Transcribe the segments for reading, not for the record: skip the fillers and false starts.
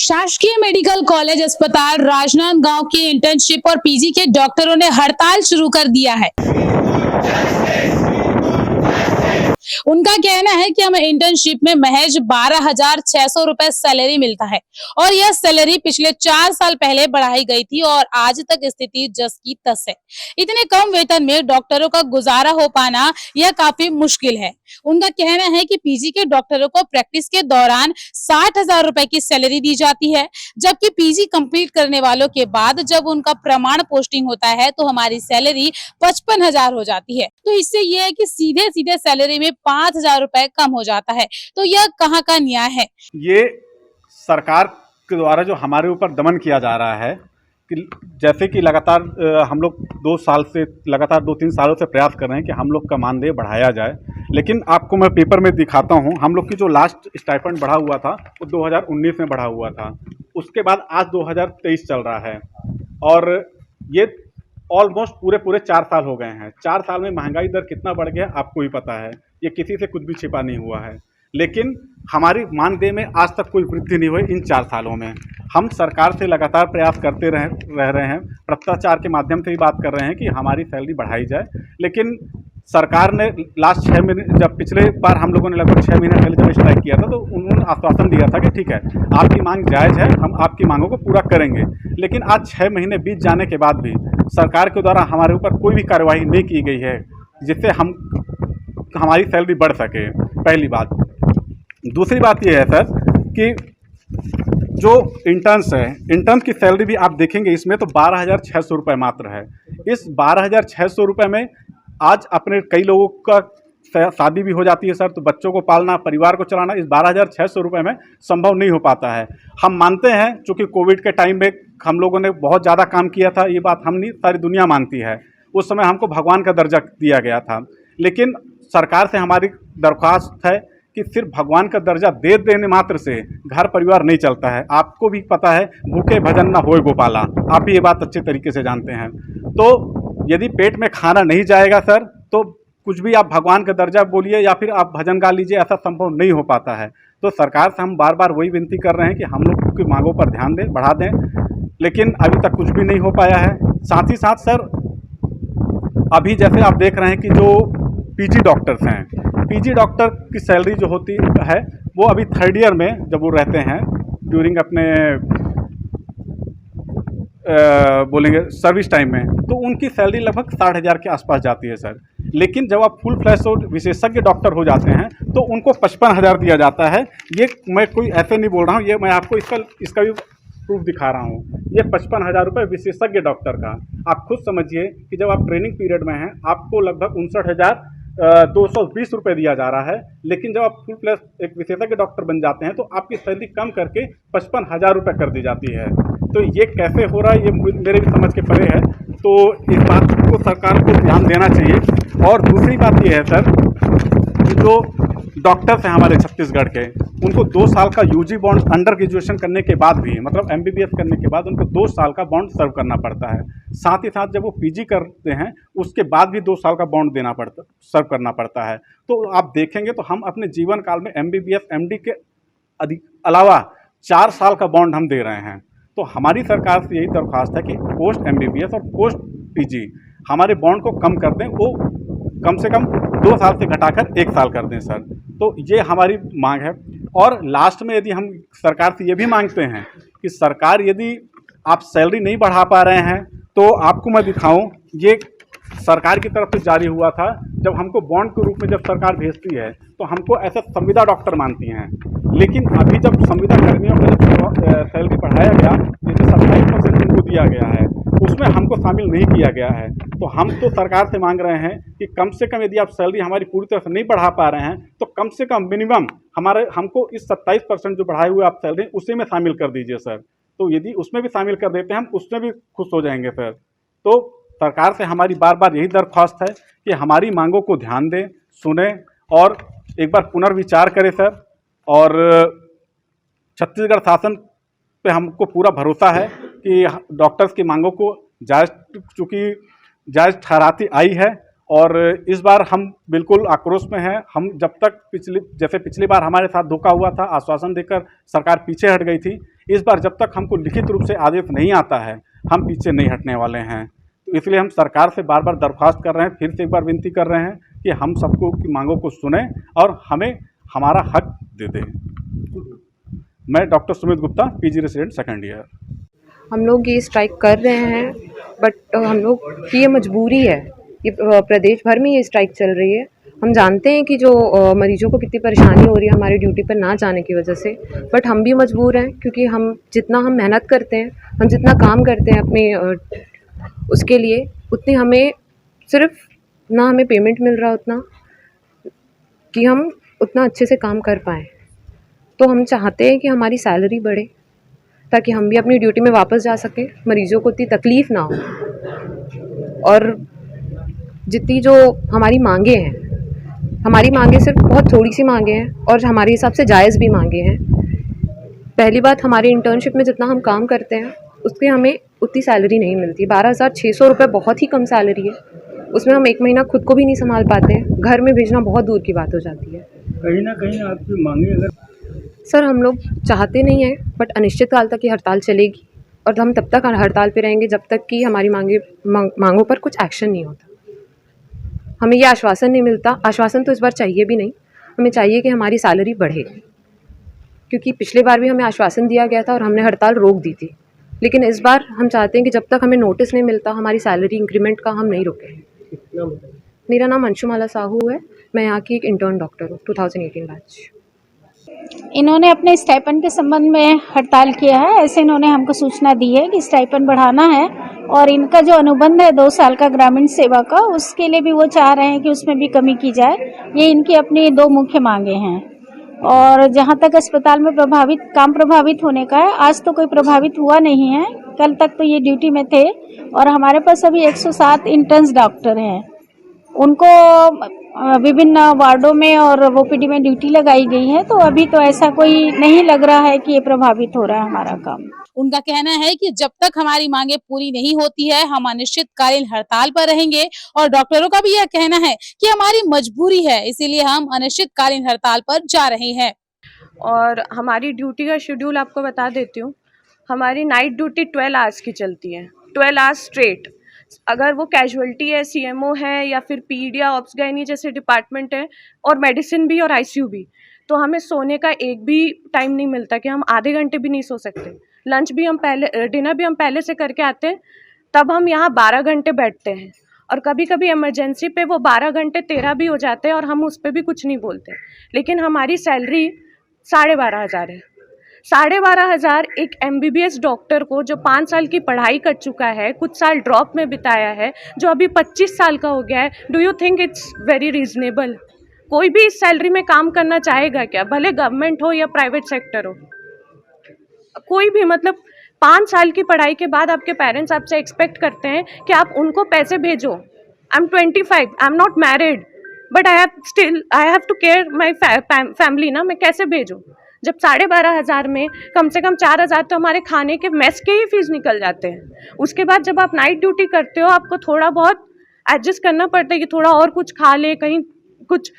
शासकीय medical college अस्पताल राजनांदगांव के इंटर्नशिप और पीजी के डॉक्टरों ने हड़ताल शुरू कर दिया है। उनका कहना है कि हमें इंटर्नशिप में महज 12,600 रुपए सैलरी मिलता है और यह सैलरी पिछले 4 साल पहले बढ़ाई गई थी और आज तक स्थिति जस की तस है। इतने कम वेतन में डॉक्टरों का गुजारा हो पाना यह काफी मुश्किल है। उनका कहना है कि पीजी के डॉक्टरों को प्रैक्टिस के दौरान 60,000 रुपए की सैलरी दी जाती है, जबकि पीजी कंप्लीट करने वालों के बाद जब उनका प्रमाण पोस्टिंग होता है तो हमारी सैलरी 55,000 हो जाती है। तो इससे यह है कि सीधे सीधे सैलरी में 5,000 रुपए कम हो जाता है। तो यह कहाँ का न्याय है? ये सरकार के द्वारा जो हमारे ऊपर दमन किया जा रहा है कि जैसे कि लगातार हम लोग 2-3 सालों से प्रयास कर रहे हैं कि हम लोग का मानदेय बढ़ाया जाए, लेकिन आपको मैं पेपर में दिखाता हूँ। हम लोग की जो लास्ट स्टाइपेंड बढ़ा हुआ था वो 2019 में बढ़ा हुआ था, उसके बाद आज 2023 चल रहा है और ये ऑलमोस्ट पूरे 4 साल हो गए हैं। 4 साल में महंगाई दर कितना बढ़ गया आपको ही पता है, ये किसी से कुछ भी छिपा नहीं हुआ है। लेकिन हमारी मानदेय में आज तक कोई वृद्धि नहीं हुई इन 4 सालों में। हम सरकार से लगातार प्रयास करते रह रहे हैं, पत्राचार के माध्यम से भी बात कर रहे हैं कि हमारी सैलरी बढ़ाई जाए, लेकिन सरकार ने लास्ट 6 महीने, जब पिछले बार हम लोगों ने लगभग 6 महीने पहले जब स्ट्राइक किया था तो उन्होंने आश्वासन दिया था कि ठीक है, आपकी मांग जायज़ है, हम आपकी मांगों को पूरा करेंगे। लेकिन आज 6 महीने बीत जाने के बाद भी सरकार के द्वारा हमारे ऊपर कोई भी कार्रवाई नहीं की गई है जिससे हमारी सैलरी बढ़ सके, पहली बात। दूसरी बात यह है सर कि जो इंटर्न्स की सैलरी भी आप देखेंगे इसमें तो 12,600 रुपये मात्र है। इस 12,600 रुपये में आज अपने कई लोगों का शादी भी हो जाती है सर, तो बच्चों को पालना, परिवार को चलाना इस 12,600 रुपये में संभव नहीं हो पाता है। हम मानते हैं चूँकि कोविड के टाइम में हम लोगों ने बहुत ज़्यादा काम किया था, ये बात हम नहीं, सारी दुनिया मानती है। उस समय हमको भगवान का दर्जा दिया गया था, लेकिन सरकार से हमारी दरख्वास्त है कि सिर्फ भगवान का दर्जा दे देने मात्र से घर परिवार नहीं चलता है। आपको भी पता है, भूखे भजन न होए गोपाला, आप भी ये बात अच्छे तरीके से जानते हैं। तो यदि पेट में खाना नहीं जाएगा सर, तो कुछ भी आप भगवान का दर्जा बोलिए या फिर आप भजन गा लीजिए, ऐसा संभव नहीं हो पाता है। तो सरकार से हम बार बार वही विनती कर रहे हैं कि हम लोग की मांगों पर ध्यान दें, बढ़ा दें, लेकिन अभी तक कुछ भी नहीं हो पाया है। साथ ही साथ सर, अभी जैसे आप देख रहे हैं कि जो पीजी डॉक्टर्स हैं, पीजी डॉक्टर की सैलरी जो होती है वो अभी 3rd ईयर में जब वो रहते हैं ड्यूरिंग अपने बोलेंगे सर्विस टाइम में, तो उनकी सैलरी लगभग 60,000 के आसपास जाती है सर। लेकिन जब आप फुल फ्लैश और विशेषज्ञ डॉक्टर हो जाते हैं तो उनको 55,000 दिया जाता है। ये मैं कोई ऐसे नहीं बोल रहा हूँ, ये मैं आपको इसका भी प्रूफ दिखा रहा हूँ। ये 55,000 रुपये विशेषज्ञ डॉक्टर का। आप खुद समझिए कि जब आप ट्रेनिंग पीरियड में हैं आपको लगभग 59,220 रुपये दिया जा रहा है, लेकिन जब आप फुल प्लस एक विशेषज्ञ डॉक्टर बन जाते हैं तो आपकी सैलरी कम करके 55,000 रुपये कर दी जाती है। तो ये कैसे हो रहा है, ये मेरे भी समझ के परे है। तो इस बात को सरकार को ध्यान देना चाहिए। और दूसरी बात ये है सर, जो डॉक्टर्स हैं हमारे छत्तीसगढ़ के, उनको 2 साल का यूजी बॉन्ड अंडर ग्रेजुएशन करने के बाद भी, मतलब एमबीबीएस करने के बाद उनको 2 साल का बॉन्ड सर्व करना पड़ता है। साथ ही साथ जब वो पीजी करते हैं उसके बाद भी 2 साल का बॉन्ड सर्व करना पड़ता है। तो आप देखेंगे तो हम अपने जीवन काल में एमबीबीएस एमडी के अलावा 4 साल का बॉन्ड हम दे रहे हैं। तो हमारी सरकार से यही दरख्वास्त है कि पोस्ट एमबीबीएस और पोस्ट पीजी हमारे बॉन्ड को कम कर दें, वो कम से कम 2 साल से घटाकर 1 साल कर दें सर। तो ये हमारी मांग है। और लास्ट में यदि हम सरकार से ये भी मांगते हैं कि सरकार यदि आप सैलरी नहीं बढ़ा पा रहे हैं तो आपको मैं दिखाऊं, ये सरकार की तरफ से जारी हुआ था। जब हमको बॉन्ड के रूप में जब सरकार भेजती है तो हमको ऐसा संविदा डॉक्टर मानती हैं, लेकिन अभी जब संविदा कर्मियों का जब सैलरी बढ़ाया गया, जैसे 27% उनको दिया गया है, उसमें हमको शामिल नहीं किया गया है। तो हम तो सरकार से मांग रहे हैं कि कम से कम यदि आप सैलरी हमारी पूरी तरह से नहीं बढ़ा पा रहे हैं तो कम से कम मिनिमम हमको इस 27% जो बढ़ाए हुए आप सैलरी उसी में शामिल कर दीजिए सर। तो यदि उसमें भी शामिल कर देते हैं हम, उसमें भी खुश हो जाएंगे सर। तो सरकार से हमारी बार बार यही दरख्वास्त है कि हमारी मांगों को ध्यान दें, सुने और एक बार पुनर्विचार करें सर। और छत्तीसगढ़ शासन पे हमको पूरा भरोसा है कि डॉक्टर्स की मांगों को चूँकि जायज़ ठहराती आई है और इस बार हम बिल्कुल आक्रोश में हैं। हम जब तक पिछली बार हमारे साथ धोखा हुआ था, आश्वासन देकर सरकार पीछे हट गई थी, इस बार जब तक हमको लिखित रूप से आदेश नहीं आता है हम पीछे नहीं हटने वाले हैं। तो इसलिए हम सरकार से बार बार दरख्वास्त कर रहे हैं, फिर से एक बार विनती कर रहे हैं कि हम सबको की मांगों को सुने और हमें हमारा हक दे दें। मैं doctor Sumit Gupta, PG resident second year. हम लोग ये स्ट्राइक कर रहे हैं, बट हम लोग की ये मजबूरी है, ये प्रदेश भर में ये स्ट्राइक चल रही है। हम जानते हैं कि जो मरीजों को कितनी परेशानी हो रही है हमारी ड्यूटी पर ना जाने की वजह से, बट हम भी मजबूर हैं क्योंकि हम जितना हम मेहनत करते हैं, हम जितना काम करते हैं अपने उसके लिए, उतनी हमें सिर्फ ना हमें पेमेंट मिल रहा उतना कि हम उतना अच्छे से काम कर पाएँ। तो हम चाहते हैं कि हमारी सैलरी बढ़े ताकि हम भी अपनी ड्यूटी में वापस जा सकें, मरीज़ों को इतनी तकलीफ़ ना हो। और जितनी जो हमारी मांगे सिर्फ बहुत थोड़ी सी मांगे हैं और हमारे हिसाब से जायज़ भी मांगे हैं। पहली बात, हमारी इंटर्नशिप में जितना हम काम करते हैं उसके हमें उतनी सैलरी नहीं मिलती। 12,600 रुपये बहुत ही कम सैलरी है, उसमें हम एक महीना खुद को भी नहीं संभाल पाते हैं, घर में भेजना बहुत दूर की बात हो जाती है। कहीं ना कहीं आपकी मांगे अगर सर हम लोग चाहते नहीं हैं, बट अनिश्चित काल तक ये हड़ताल चलेगी और हम तब तक हड़ताल पे रहेंगे जब तक कि हमारी मांगों पर कुछ एक्शन नहीं होता। हमें ये आश्वासन नहीं मिलता, आश्वासन तो इस बार चाहिए भी नहीं, हमें चाहिए कि हमारी सैलरी बढ़े, क्योंकि पिछले बार भी हमें आश्वासन दिया गया था और हमने हड़ताल रोक दी थी। लेकिन इस बार हम चाहते हैं कि जब तक हमें नोटिस नहीं मिलता हमारी सैलरी इंक्रीमेंट का, हम नहीं रुकें। मेरा नाम अंशुमाला साहू है, मैं यहाँ की एक इंटर्न डॉक्टर हूँ, 2018 बैच। इन्होंने अपने स्टाइपेंड के संबंध में हड़ताल किया है, ऐसे इन्होंने हमको सूचना दी है कि स्टाइपेंड बढ़ाना है और इनका जो अनुबंध है 2 साल का ग्रामीण सेवा का, उसके लिए भी वो चाह रहे हैं कि उसमें भी कमी की जाए। ये इनकी अपनी 2 मुख्य मांगे हैं। और जहां तक अस्पताल में काम प्रभावित होने का है, आज तो कोई प्रभावित हुआ नहीं है, कल तक तो ये ड्यूटी में थे और हमारे पास अभी 107 इंटर्न्स डॉक्टर हैं, उनको विभिन्न वार्डों में और ओपीडी में ड्यूटी लगाई गई है। तो अभी तो ऐसा कोई नहीं लग रहा है कि ये प्रभावित हो रहा है हमारा काम। उनका कहना है कि जब तक हमारी मांगे पूरी नहीं होती है हम अनिश्चितकालीन हड़ताल पर रहेंगे और डॉक्टरों का भी यह कहना है कि हमारी मजबूरी है, इसीलिए हम अनिश्चितकालीन हड़ताल पर जा रहे हैं। और हमारी ड्यूटी का शेड्यूल आपको बता देती हूँ। हमारी नाइट ड्यूटी 12 आवर्स की चलती है, 12 आवर्स स्ट्रेट। अगर वो कैजुअल्टी है, सीएमओ है या फिर पीड या ऑप्स गायनी जैसे डिपार्टमेंट है और मेडिसिन भी और आईसीयू भी, तो हमें सोने का एक भी टाइम नहीं मिलता कि हम आधे घंटे भी नहीं सो सकते। लंच भी हम पहले, डिनर भी हम पहले से करके आते हैं, तब हम यहाँ 12 घंटे बैठते हैं और कभी कभी इमरजेंसी पे वो 12 घंटे 13 भी हो जाते हैं और हम उस पर भी कुछ नहीं बोलते। लेकिन हमारी सैलरी 12,500 है। 12,500 एक MBBS डॉक्टर को जो 5 साल की पढ़ाई कर चुका है, कुछ साल ड्रॉप में बिताया है, जो अभी 25 साल का हो गया है, do you think it's very reasonable? कोई भी इस सैलरी में काम करना चाहेगा क्या, भले गवर्नमेंट हो या प्राइवेट सेक्टर हो? कोई भी, मतलब 5 साल की पढ़ाई के बाद आपके पेरेंट्स आपसे एक्सपेक्ट करते हैं कि आप उनको पैसे भेजो। I am 25, I am not married, but I have to care my family ना, मैं कैसे भेजूँ? जब 12,500 में कम से कम 4,000 तो हमारे खाने के मेस के ही फीस निकल जाते हैं। उसके बाद जब आप नाइट ड्यूटी करते हो, आपको थोड़ा बहुत एडजस्ट करना पड़ता है कि थोड़ा और कुछ खा ले, कहीं कुछ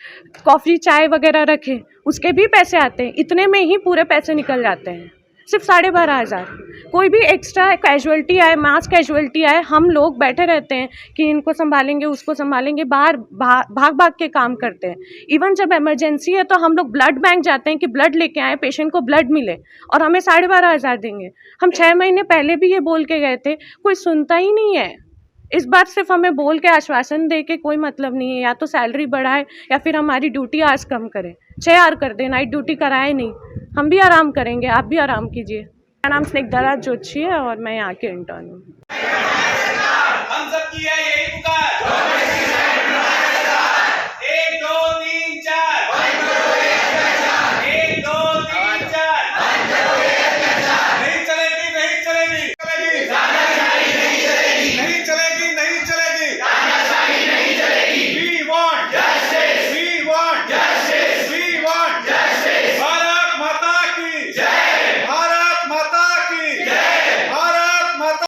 कॉफ़ी चाय वगैरह रखें, उसके भी पैसे आते हैं। इतने में ही पूरे पैसे निकल जाते हैं, सिर्फ 12,500। कोई भी एक्स्ट्रा कैजुअल्टी आए, मास कैजुअल्टी आए, हम लोग बैठे रहते हैं कि इनको संभालेंगे, उसको संभालेंगे, बाहर भाग भाग के काम करते हैं। इवन जब इमरजेंसी है तो हम लोग ब्लड बैंक जाते हैं कि ब्लड लेके आए, पेशेंट को ब्लड मिले, और हमें 12,500 देंगे। हम 6 महीने पहले भी ये बोल के गए थे, कोई सुनता ही नहीं है। इस बार सिर्फ हमें बोल के आश्वासन दे के कोई मतलब नहीं है, या तो सैलरी बढ़ाए या फिर हमारी ड्यूटी आवर्स कम करें, 6 आवर कर दें, नाइट ड्यूटी कराए नहीं। हम भी आराम करेंगे, आप भी आराम कीजिए। मेरा नाम स्निग्धा जोशी है और मैं यहाँ के इंटर्न हूँ। हम सब की है यही पुकार।